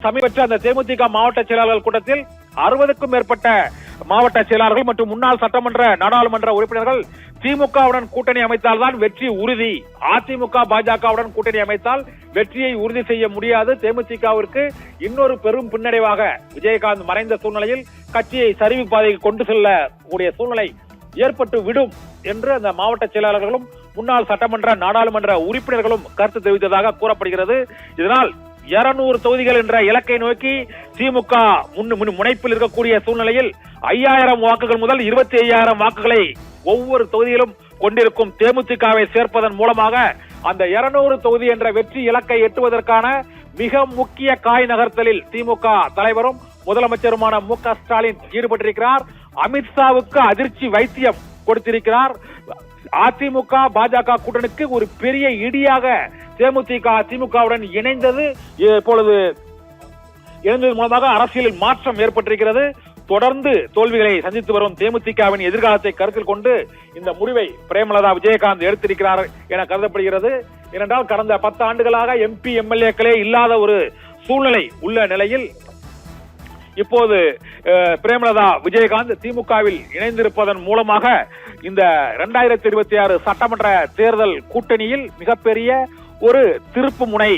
சமீபத்தில் அந்த தேமுதிக மாவட்ட செயலாளர்கள் கூட்டத்தில் 60க்கும் மேற்பட்ட மாவட்ட செயலாளர்கள் மற்றும் முன்னாள் சட்டமன்ற நாடாளுமன்ற உறுப்பினர்கள் திமுகவுடன் கூட்டணி அமைத்தால்தான் வெற்றி உறுதி, அதிமுக பாஜகவுடன் கூட்டணி அமைத்தால் வெற்றியை உறுதி செய்ய முடியாது, தேமுதிகவிற்கு இன்னொரு பெரும் பின்னடைவாக விஜயகாந்த் மறைந்த சூழ்நிலையில் கட்சியை சரிவு பாதைக்கு கொண்டு செல்லக்கூடிய சூழ்நிலை ஏற்பட்டு விடும் என்று அந்த மாவட்ட செயலாளர்களும் முன்னாள் சட்டமன்ற நாடாளுமன்ற உறுப்பினர்களும் கருத்து தெரிவித்ததாக கூறப்படுகிறது. இதனால் 200 தொகுதிகள் என்ற இலக்கை நோக்கி திமுக முனைப்பில் இருக்கக்கூடிய சூழ்நிலையில் 5000 வாக்குகள் முதல் 25,000 வாக்குகளை ஒவ்வொரு தொகுதியிலும் கொண்டிருக்கும் தேமுதிகவை சேர்ப்பதன் மூலமாக அந்த 200 தொகுதி என்ற வெற்றி இலக்கை எட்டுவதற்கான மிக முக்கிய காய் நகர்த்தலில் திமுக தலைவரும் முதலமைச்சருமான மு.க. ஸ்டாலின் ஈடுபட்டிருக்கிறார். அமித்ஷாவுக்கு அதிர்ச்சி வைத்தியம் கொடுத்திருக்கிறார். அதிமுக பாஜக கூட்டணிக்கு ஒரு பெரிய இடியாக தேமுதிக திமுகவுடன் இணைந்தது இப்பொழுது இணைந்தது மூலமாக அரசியலில் மாற்றம் ஏற்பட்டிருக்கிறது. தொடர்ந்து தோல்விகளை சந்தித்து வரும் தேமுதிகவின் எதிர்காலத்தை கருத்தில் கொண்டு இந்த முடிவை பிரேமலதா விஜயகாந்த் எடுத்திருக்கிறார் என கருதப்படுகிறது. ஏனென்றால் கடந்த 10 ஆண்டுகளாக MP MLAக்களே இல்லாத ஒரு சூழ்நிலை உள்ள நிலையில் இப்போது பிரேமலதா விஜயகாந்த் திமுகவில் இணைந்திருப்பதன் மூலமாக இந்த 2026 சட்டமன்ற தேர்தல் கூட்டணியில் மிகப்பெரிய ஒரு திருப்பு முனை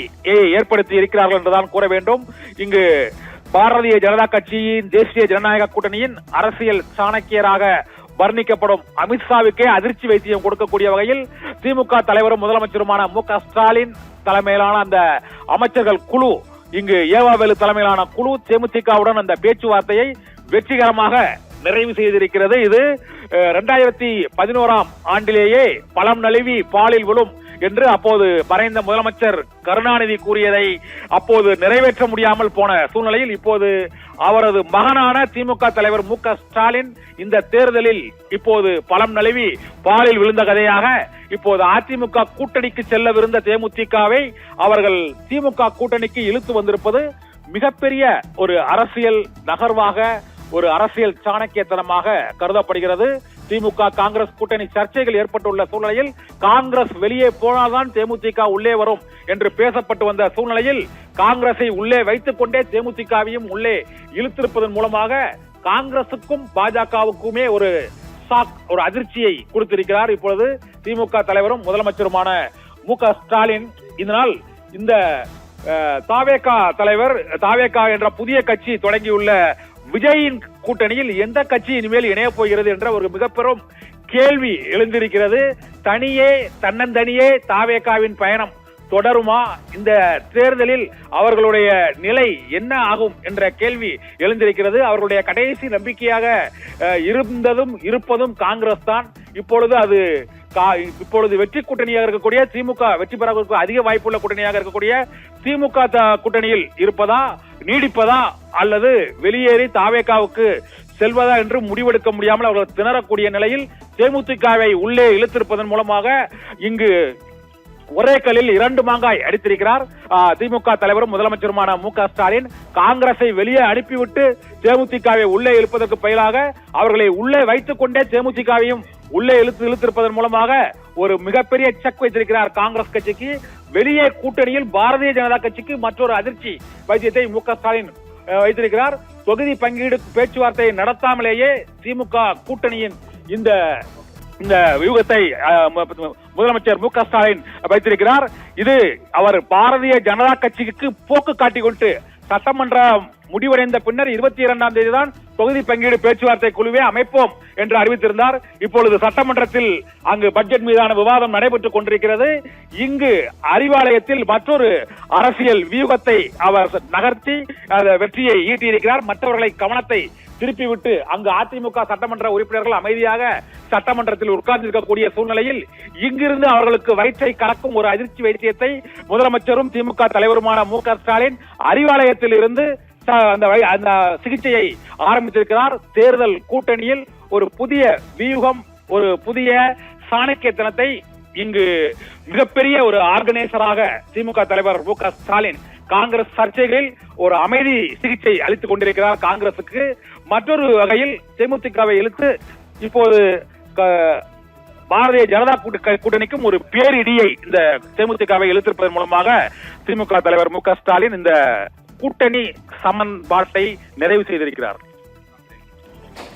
ஏற்படுத்தி இருக்கிறார்கள் என்றுதான் கூற வேண்டும். இங்கு பாரதிய ஜனதா கட்சியின் தேசிய ஜனநாயக கூட்டணியின் அரசியல் சாணக்கியராக வர்ணிக்கப்படும் அமித்ஷாவுக்கே அதிர்ச்சி வைத்தியம் கொடுக்கக்கூடிய வகையில் திமுக தலைவரும் முதலமைச்சருமான மு.க. ஸ்டாலின் தலைமையிலான அந்த அமைச்சர்கள் குழு, இங்கு ஏவாவேலு தலைமையிலான குழு தேமுதிகவுடன் அந்த பேச்சுவார்த்தையை வெற்றிகரமாக நிறைவு செய்திருக்கிறது. இது 2011ஆம் ஆண்டிலேயே பழம் நழுவி பாலில் விழும் என்று அப்போது மறைந்த முதலமைச்சர் கருணாநிதி கூறியதை அப்போது நிறைவேற்ற முடியாமல் போன சூழ்நிலையில் இப்போது அவரது மகனான திமுக தலைவர் மு.க. ஸ்டாலின் இந்த தேர்தலில் இப்போது பழம் நழுவி பாலில் விழுந்த கதையாக இப்போது அதிமுக கூட்டணிக்கு செல்லவிருந்த தேமுதிகவை அவர்கள் திமுக கூட்டணிக்கு இழுத்து வந்திருப்பது மிகப்பெரிய ஒரு அரசியல் நகர்வாக, ஒரு அரசியல் சாணக்கியத்தனமாக கருதப்படுகிறது. திமுக காங்கிரஸ் கூட்டணி சர்ச்சைகள் ஏற்பட்டுள்ள சூழ்நிலையில் காங்கிரஸ் வெளியே போனால்தான் தேமுதிக உள்ளே வரும் என்று பேசப்பட்டு வந்த சூழ்நிலையில் காங்கிரஸை உள்ளே வைத்துக் கொண்டே தேமுதிகவையும் உள்ளே இழுத்திருப்பதன் மூலமாக காங்கிரசுக்கும் பாஜகவுக்குமே ஒரு அதிர்ச்சியை கொடுத்திருக்கிறார் இப்பொழுது திமுக தலைவரும் முதலமைச்சருமான மு.க. ஸ்டாலின். இதனால் இந்த தாவேகா தலைவர், தாவேகா என்ற புதிய கட்சி தொடங்கியுள்ள விஜயின் கூட்டணியில் எந்த கட்சி இனிமேல் இணைய போகிறது என்ற ஒரு மிகப்பெரும் கேள்வி எழுந்திருக்கிறது. தன்னந்தனியே தாவேகாவின் பயணம் தொடருமா? இந்த தேர்தலில் அவர்களுடைய நிலை என்ன ஆகும் என்ற கேள்வி எழுந்திருக்கிறது. அவர்களுடைய கடைசி நம்பிக்கையாக இருப்பதும் காங்கிரஸ் தான். இப்பொழுது வெற்றி கூட்டணியாக இருக்கக்கூடிய திமுக வெற்றி பெற அதிக வாய்ப்புள்ள கூட்டணியாக இருக்கக்கூடிய திமுக கூட்டணியில் இருப்பதா, நீடிப்பதா அல்லது வெளியேறி தாவேகாவுக்கு செல்வதா என்று முடிவெடுக்க முடியாமல் அவர்கள் திணறக்கூடிய நிலையில் தேமுதிகவை உள்ளே இழுத்திருப்பதன் மூலமாக இங்கு ஒரே கல்லில் 2 மாங்காய் அடித்திருக்கிறார் திமுக தலைவரும் முதலமைச்சருமான மு.க. ஸ்டாலின். காங்கிரஸை வெளியே அனுப்பிவிட்டு தேமுதிகவை உள்ளே இழுப்பதற்கு பதிலாக அவர்களை உள்ளே வைத்துக் கொண்டே தேமுதிகவையும் உள்ளே இழுத்திருப்பதன் மூலமாக ஒரு மிகப்பெரிய செக் வைத்திருக்கிறார் காங்கிரஸ் கட்சிக்கு. வெளியே கூட்டணியில் பாரதிய ஜனதா கட்சிக்கு மற்றொரு அதிர்ச்சி வைத்தியத்தை மு.க. ஸ்டாலின் வைத்திருக்கிறார். தொகுதி பங்கீடு பேச்சுவார்த்தையை நடத்தாமலேயே திமுக கூட்டணியின் இந்த வியூகத்தை முதலமைச்சர் மு.க. ஸ்டாலின் வைத்திருக்கிறார். இது அவர் பாரதிய ஜனதா கட்சிக்கு போக்கு காட்டிக்கொண்டு சட்டமன்ற முடிவடைந்த பின்னர் 22ஆம் தேதி தான் தொகுதி பங்கீடு பேச்சுவார்த்தை குழுவே அமைப்போம் என்று அறிவித்திருந்தார். இப்பொழுது சட்டமன்றத்தில் அங்கு பட்ஜெட் மீதான விவாதம் நடைபெற்றுக் கொண்டிருக்கிறது. இங்கு அறிவாலயத்தில் மற்றொரு அரசியல் வியூகத்தை அவர் நகர்த்தி வெற்றியை ஈட்டியிருக்கிறார். மற்றவர்களை கவனத்தை திருப்பிவிட்டு அங்கு அதிமுக சட்டமன்ற உறுப்பினர்கள் அமைதியாக சட்டமன்றத்தில் உட்கார்ந்திருக்கக்கூடிய சூழ்நிலையில் இங்கிருந்து அவர்களுக்கு வயிற்றை கலக்கும் ஒரு அதிர்ச்சி வைத்தியத்தை முதலமைச்சரும் திமுக தலைவருமான மு.க. ஸ்டாலின் அறிவாலயத்தில் இருந்து அந்த சிகிச்சையை ஆரம்பித்திருக்கிறார். தேர்தல் கூட்டணியில் ஒரு புதிய வியூகம், ஒரு புதிய சாணக்கியத்தனத்தை இங்கு மிகப்பெரிய ஒரு ஆர்கனைசராக திமுக தலைவர் மு.க. ஸ்டாலின் காங்கிரஸ் சர்ச்சைகளில் ஒரு அமைதி சிகிச்சை அளித்துக் கொண்டிருக்கிறார். காங்கிரசுக்கு மற்றொரு வகையில் தேமுதிகவை இழுத்து இப்போது பாரதிய ஜனதா கூட்டணிக்கும் ஒரு பேரிடியை இந்த தேமுதிகவை இழுத்திருப்பதன் மூலமாக திமுக தலைவர் மு.க. ஸ்டாலின் இந்த கூட்டணி சமன்பாட்டை நிறைவு செய்திருக்கிறார்.